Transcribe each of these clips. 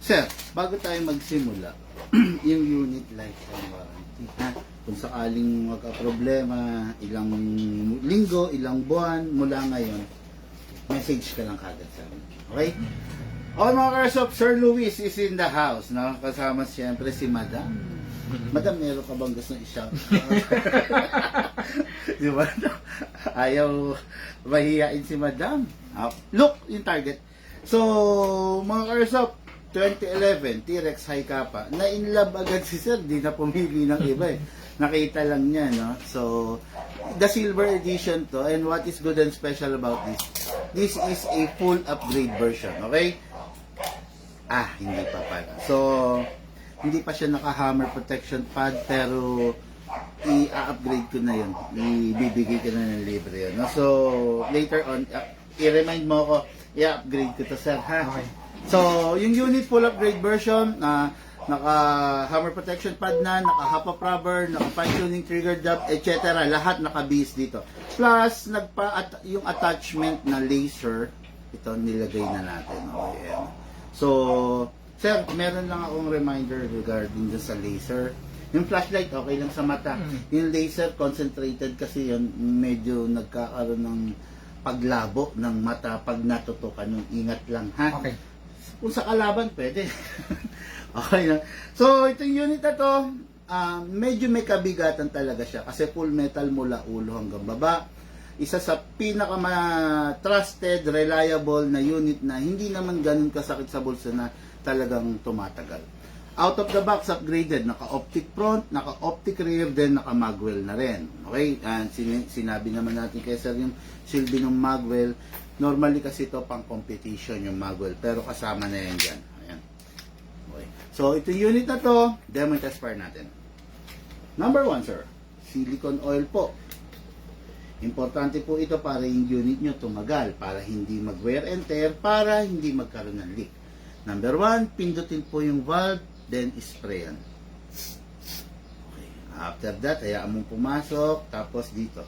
Sir, bago tayo magsimula, yung unit lifetime warranty, ha? Kung sakaling magka-problema, ilang linggo, ilang buwan, mula ngayon, message ka lang kagad sa amin. Okay? Okay mga Karsop, Sir Luis is in the house, no? Kasama siyempre si Madam. Madam, meron ka bang gusto i-shout? Di ba? Ayaw mahihain si Madam. Look, yung target. So, mga Karsop, 2011, T-Rex High Kappa. Na-inlove agad si Sir, di na pumili ng iba eh. Nakita lang niya, no? So, the silver edition to, and what is good and special about this? This is a full upgrade version, okay? Hindi pa pala. So, hindi pa siya naka-hammer protection pad, pero i-upgrade ko na yun. Ibibigay ko na ng libre yun. No? So, later on, i-remind mo ako, i-upgrade ko to, Sir, ha? Okay. So, yung unit full upgrade version, naka-hammer protection pad na, naka-hop-up rubber, naka-fine-tuning trigger job, etc. Lahat naka-base dito. Plus, yung attachment na laser, ito nilagay na natin. Okay. So, Sir, meron lang akong reminder regarding sa laser. Yung flashlight, okay lang sa mata. Yung laser, concentrated kasi yun, medyo nagkakaroon ng paglabo ng mata pag natutukan yung ingat lang, ha? Okay. Kung sa kalaban, pwede. Okay na. So, itong unit na to, medyo may kabigatan talaga siya kasi full metal mula ulo hanggang baba. Isa sa pinaka-trusted, reliable na unit na hindi naman ganun kasakit sa bulsa na talagang tumatagal. Out of the box, upgraded. Naka-optic front, naka-optic rear, then naka-magwell na rin. Okay? And sinabi naman natin kay Sir yung silbi ng magwell. Normally kasi ito pang competition yung magwell, pero kasama na yan dyan. Ayan. Okay. So, ito unit na to, demo test fire natin. Number 1, Sir, silicone oil po. Importante po ito para yung unit nyo tumagal, para hindi mag-wear and tear, para hindi magkaroon ng leak. Number 1, pindutin po yung valve, then sprayan. Okay. After that, hayaan mong pumasok, tapos dito.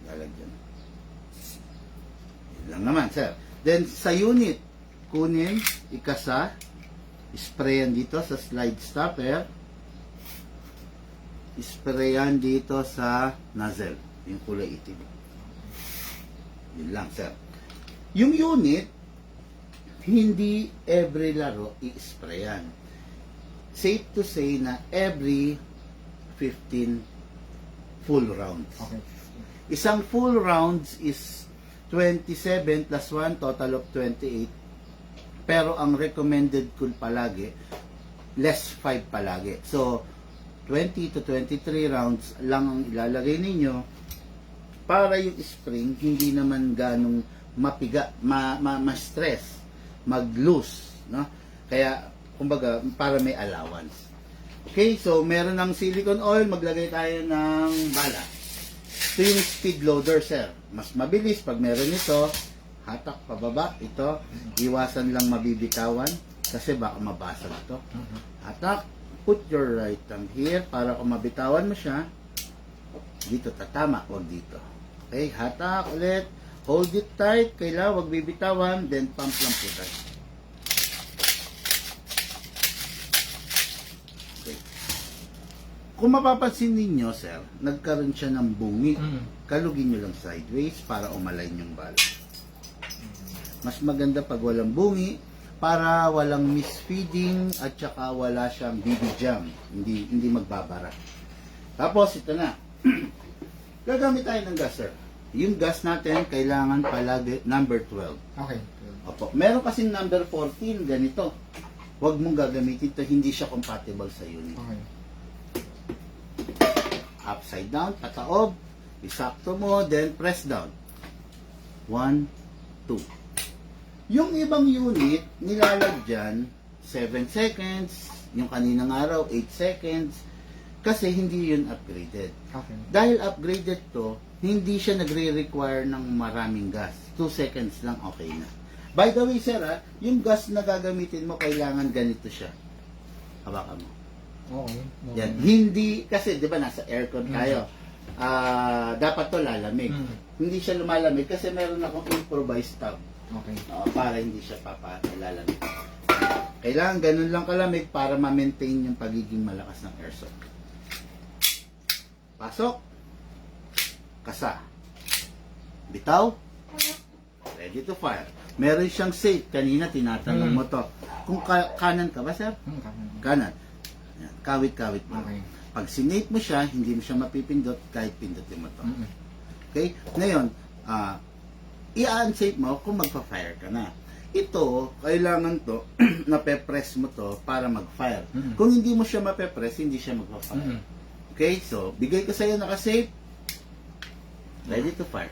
Lalagyan. Lang naman, Sir. Then, sa unit, kunin, ikasa, sprayan dito sa slide stopper, sprayan dito sa nozzle, yung kulay itim. Yun lang, Sir. Yung unit, hindi every laro i-sprayan. Safe to say na every 15 full rounds. Okay. Isang full rounds is 27 plus 1, total of 28. Pero ang recommended ko palagi, less 5 palagi. So, 20 to 23 rounds lang ang ilalagay ninyo para yung spring hindi naman ganong mapiga, ma-stress, mag-loose. No? Kaya, kumbaga, para may allowance. Okay, so meron ng silicone oil, maglagay tayo ng bala. Ito yung speed loader, Sir. Mas mabilis pag meron ito, hatak pababa, ito, iwasan lang mabibitawan kasi baka mabasag ito. Hatak, put your right thumb here para kung mabitawan mo siya, dito tatama, wag dito. Okay, hatak ulit, hold it tight, kailangan wag bibitawan, then pump lang po tayo. Kung mapapansin ninyo, Sir, nagkaroon siya ng bungi. Kalugin nyo lang sideways para umalign yung bala. Mas maganda pag walang bungi para walang misfeeding at saka wala siyang BB jam. Hindi magbabara. Tapos, ito na. Gagamit tayo ng gas, Sir. Yung gas natin, kailangan palagi number 12. Okay. Opo. Meron kasing number 14, ganito. Huwag mong gagamitin ito, hindi siya compatible sa unit. Okay. Upside down, pataob, isakto mo, then press down. 1, 2. Yung ibang unit, nilalagyan 7 seconds, yung kaninang araw, 8 seconds, kasi hindi yun upgraded. Okay. Dahil upgraded to, hindi siya nagre-require ng maraming gas. 2 seconds lang, okay na. By the way, Sir, yung gas na gagamitin mo, kailangan ganito siya. Hawakan mo. Okay. Yan. Hindi, kasi di ba nasa aircon tayo. Dapat to lalamig. Hindi siya lumalamig kasi meron akong improvised tab. Okay. Para hindi siya papalalamig. Kailangan ganun lang kalamig para ma-maintain yung pagiging malakas ng airsoft. Pasok. Kasa. Bitaw. Ready to fire. Meron siyang safe. Kanina tinatanong mo to. Kung kanan ka ba, sir? Kanan. Yan. Kawit-kawit mo. Okay. Pag sinate mo siya, hindi mo siya mapipindot kahit pindutin mo to. Okay? Ngayon, i-unsafe mo kung magpa-fire ka na. Ito, kailangan to, nape-press mo to para mag-fire. Kung hindi mo siya mape-press, hindi siya magpa-fire. Okay? So, bigay ko sa'yo naka-safe. Ready to fire.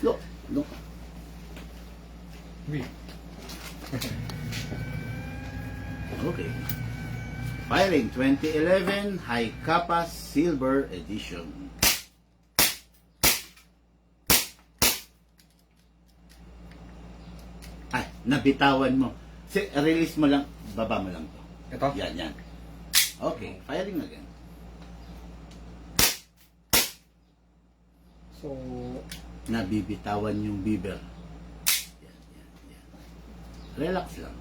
Look. Look. Okay. Firing 2011 High Kappa Silver Edition. Ay, nabitawan mo. Release mo lang, baba mo lang to. Ito? Yan. Okay, firing again. So, Nabibitawan yung beaver. Yan. Relax lang.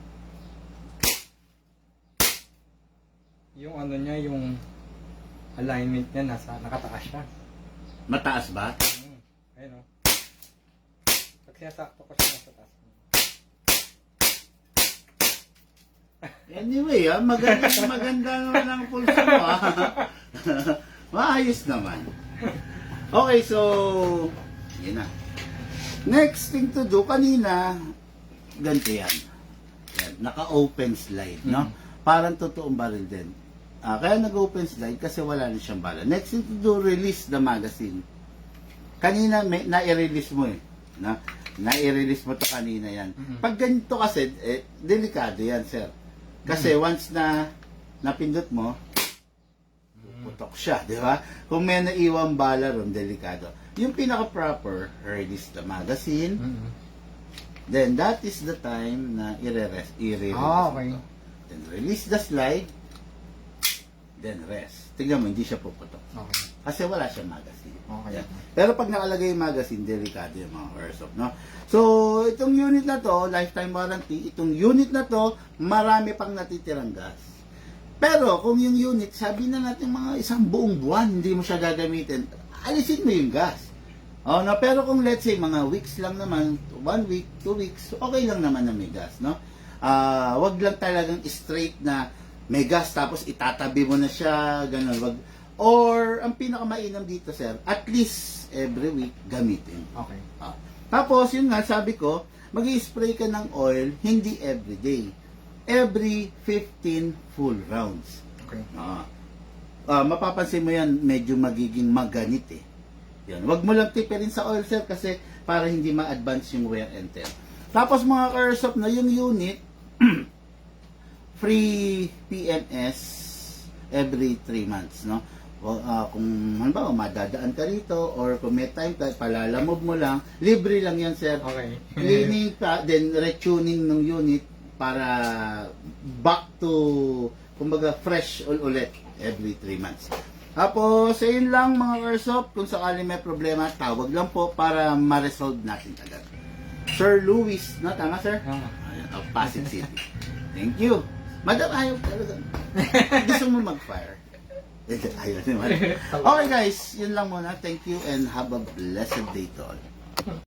yung ano niya, yung alignment niya, nakataas siya. Mataas ba? Ayun o. Pag sinasakto ko siya nasa taas. Anyway, maganda naman ang pulso mo. Maayos naman. Okay, so yun na. Next thing to do, kanina, ganito yan. Naka-open slide, no? Parang totoong baril din. Kaya nag-open slide kasi wala na siyang bala. Next thing to do, release the magazine. Kanina, na-release mo eh. Na-release mo to kanina yan. Pag ganito kasi, delikado yan, sir. Kasi once na napindot mo, putok siya, di ba? Kung may naiwang bala ron, delikado. Yung pinaka-proper, release the magazine. Then, that is the time na i-release okay. mo to. Then, release the slide. Then, rest. Tignan mo, hindi siya puputok. Okay. Kasi wala siyang magazine. Okay. Yan. Pero pag nakalagay yung magazine, delikado yung mga airsoft, no? So, itong unit na to, lifetime warranty, itong unit na to, marami pang natitirang gas. Pero, kung yung unit, sabi na natin mga isang buong buwan, hindi mo siya gagamitin, alisin mo yung gas. Oh, no? Pero kung let's say, mga weeks lang naman, 1 week, 2 weeks, okay lang naman na may gas, no? Wag lang talagang straight na may gas, tapos itatabi mo na siya, ganun, wag. Or, ang pinakamainam dito, sir, at least every week gamitin. Okay. Tapos, yun nga, sabi ko, mag-i-spray ka ng oil, hindi every day. Every 15 full rounds. Okay. Mapapansin mo yan, medyo magiging maganit eh. Yan. Wag mo lang tipirin sa oil, sir, kasi para hindi ma-advance yung wear and tear. Tapos, mga airsoft na yung unit, free PMS every 3 months, no? Kung halimbawa madadaan ka rito or kung may time ka, palalamove mo lang, libre lang yan, sir. Okay. Cleaning pa, then retuning ng unit para back to, kumbaga, fresh ulit every 3 months. Tapos, ayun lang mga airsoft, kung sakali may problema, tawag lang po para ma-resolve natin agad. Sir Luis, no? Tama, sir? Ayan, of Pasig City. Thank you. Madam, ayaw talaga. Gusto mo mag-fire? Ayaw naman. Okay guys, yun lang muna. Thank you and have a blessed day to all.